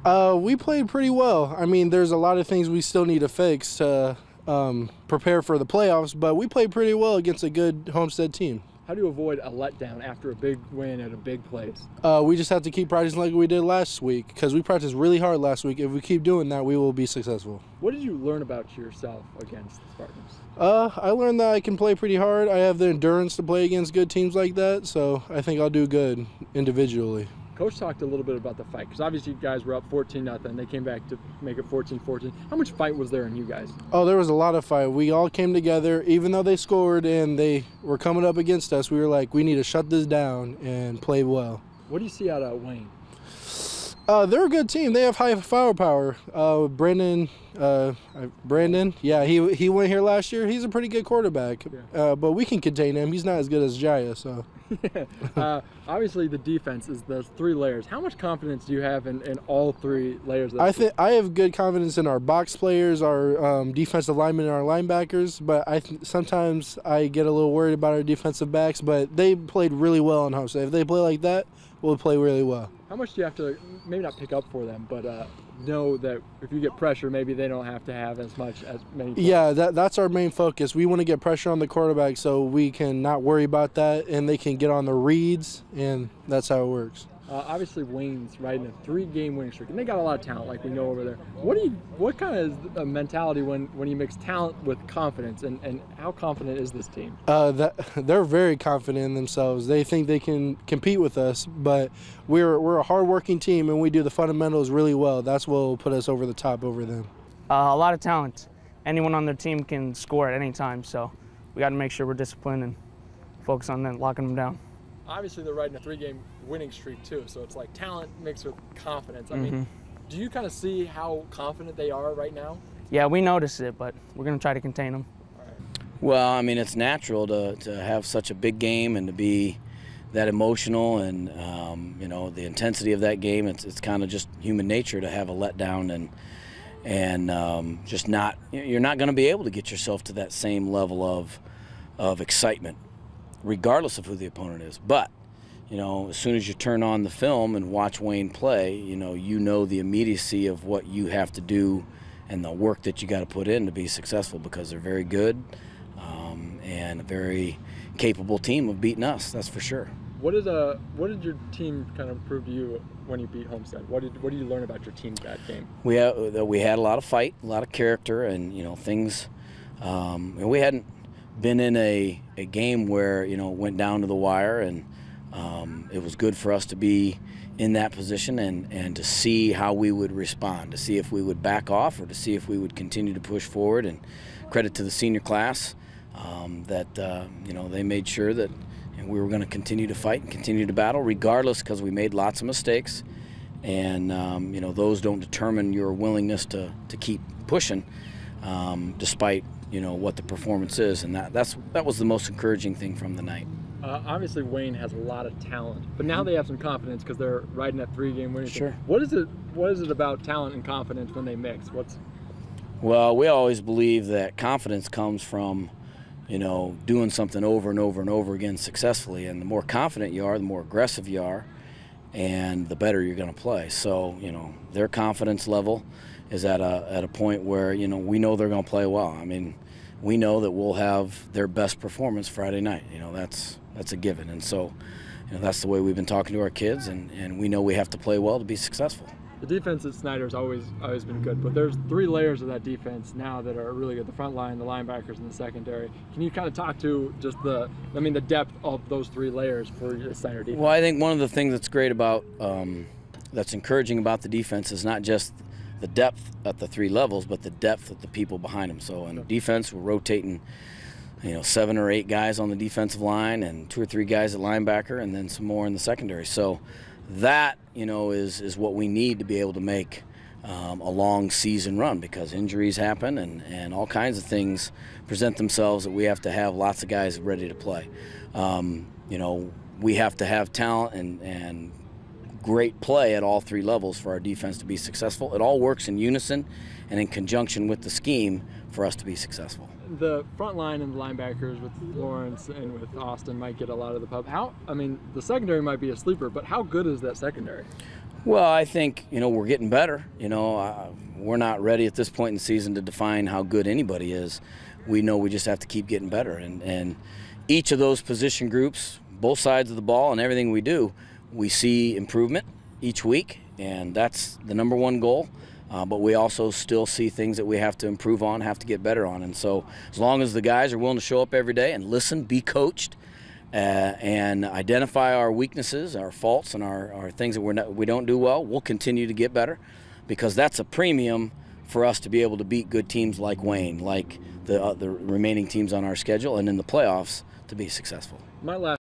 We played pretty well. I mean, there's a lot of things we still need to fix to prepare for the playoffs, but we played pretty well against a good Homestead team. How do you avoid a letdown after a big win at a big place? We just have to keep practicing like we did last week, because we practiced really hard last week. If we keep doing that, we will be successful. What did you learn about yourself against the Spartans? I learned that I can play pretty hard. I have the endurance to play against good teams like that, so I think I'll do good individually. Coach talked a little bit about the fight, because obviously you guys were up 14-0. They came back to make it 14-14. How much fight was there in you guys? Oh, there was a lot of fight. We all came together. Even though they scored and they were coming up against us, we were like, we need to shut this down and play well. What do you see out of Wayne? They're a good team. They have high firepower. Brandon, yeah, he went here last year. He's a pretty good quarterback, yeah. But we can contain him. He's not as good as Jaya, so. Obviously, the defense is those 3 layers. How much confidence do you have in all 3 layers? I have good confidence in our box players, our defensive linemen, and our linebackers. But sometimes I get a little worried about our defensive backs. But they played really well on Homestead. If they play like that, we'll play really well. How much do you have to, maybe not pick up for them, but know that if you get pressure, maybe they don't have to have as many points? Yeah, that's our main focus. We want to get pressure on the quarterback so we can not worry about that, and they can get on the reads, and that's how it works. Obviously, Wayne's riding a 3-game winning streak, and they got a lot of talent, like we know over there. What kind of is a mentality when you mix talent with confidence, and how confident is this team? They're very confident in themselves. They think they can compete with us, but we're a hard-working team, and we do the fundamentals really well. That's what will put us over the top over them. A lot of talent. Anyone on their team can score at any time, so we got to make sure we're disciplined and focus on them, locking them down. Obviously, they're riding a 3-game winning streak too, so it's like talent mixed with confidence. I mean, do you kind of see how confident they are right now? Yeah, we notice it, but we're going to try to contain them. All right. Well, I mean, it's natural to have such a big game and to be that emotional, and you know, the intensity of that game. It's kind of just human nature to have a letdown, and just not, you're not going to be able to get yourself to that same level of excitement, regardless of who the opponent is. But you know, as soon as you turn on the film and watch Wayne play, you know the immediacy of what you have to do and the work that you got to put in to be successful, because they're very good and a very capable team of beating us. That's for sure. What did your team kind of prove to you when you beat Homestead? What did you learn about your team that game? We had a lot of fight, a lot of character, and things. And we hadn't been in a game where it went down to the wire, and it was good for us to be in that position and to see how we would respond, to see if we would back off or to see if we would continue to push forward. And credit to the senior class that they made sure that we were going to continue to fight and continue to battle regardless, because we made lots of mistakes, and those don't determine your willingness to keep pushing despite what the performance is. And that was the most encouraging thing from the night. Obviously, Wayne has a lot of talent, but now they have some confidence because they're riding that 3-game winning streak. Sure. What is it about talent and confidence when they mix? Well, we always believe that confidence comes from doing something over and over and over again successfully, and the more confident you are, the more aggressive you are, and the better you're going to play. So their confidence level is at a point where we know they're going to play well. I mean, we know that we'll have their best performance Friday night. That's a given. And so that's the way we've been talking to our kids, and we know we have to play well to be successsul. The defense at Snider has always been good, but there's 3 layers of that defense now that are really good: the front line, the linebackers, and the secondary. Can you kind of talk to just the depth of those 3 layers for the Snider defense? Well, I think one of the things that's great about, that's encouraging about the defense is not just the depth at the 3 levels, but the depth of the people behind them. So in defense, we're rotating 7 or 8 guys on the defensive line and 2 or 3 guys at linebacker, and then some more in the secondary. So that is what we need to be able to make a long season run, because injuries happen and all kinds of things present themselves that we have to have lots of guys ready to play. We have to have talent and great play at all 3 levels for our defense to be successful. It all works in unison and in conjunction with the scheme for us to be successful. The front line and the linebackers with Lawrence and with Austin might get a lot of the pub. The secondary might be a sleeper, but how good is that secondary? Well, I think, we're getting better. We're not ready at this point in the season to define how good anybody is. We know we just have to keep getting better. And each of those position groups, both sides of the ball and everything we do, we see improvement each week, and that's the number one goal. But we also still see things that we have to improve on, have to get better on. And so as long as the guys are willing to show up every day and listen, be coached, and identify our weaknesses, our faults, and our things that we don't do well, we'll continue to get better, because that's a premium for us to be able to beat good teams like Wayne, like the remaining teams on our schedule, and in the playoffs to be successful. My last